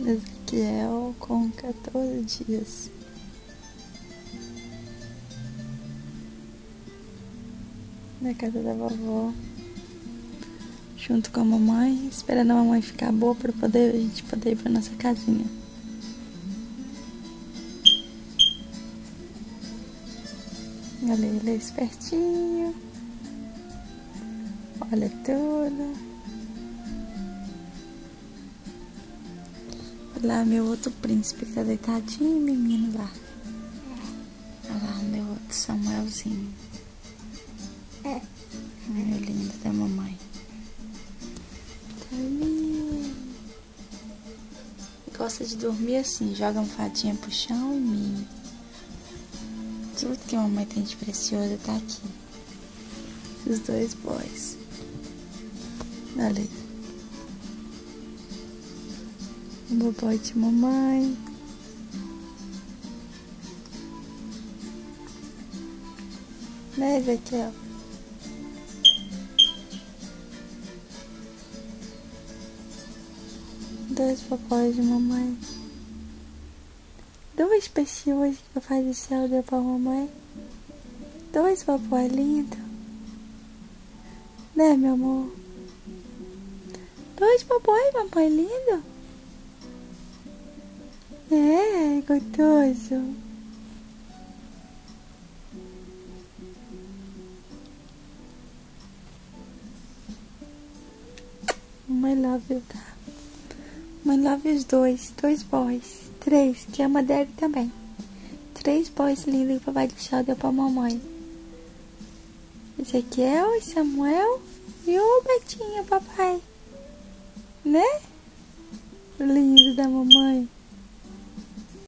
Ezequiel com 14 dias. Na casa da vovó, junto com a mamãe, esperando a mamãe ficar boa para a gente poder ir para nossa casinha. Olha, ele é espertinho. Olha tudo. Olha lá meu outro príncipe que tá deitadinho, menino lá. Olha lá o meu outro Samuelzinho. Meu lindo da mamãe. Tá lindo. Gosta de dormir assim, joga uma fadinha pro chão e mima. Tudo que a mamãe tem de precioso tá aqui. Os dois boys. Olha aí. O boy de mamãe. Né, Ezequiel? Dois papóis de mamãe. Dois peixinhos que o Papai do Céu deu pra mamãe. Dois papóis lindos. Né, meu amor? Dois papóis, mamãe, lindo. É, gostoso. Mamãe love you, tá? Mamãe love os dois boys. Três, que ama dele também. Três boys lindos que o Papai do Céu deu pra mamãe. Ezequiel, Samuel e o Betinho, papai. Né? Lindo da mamãe.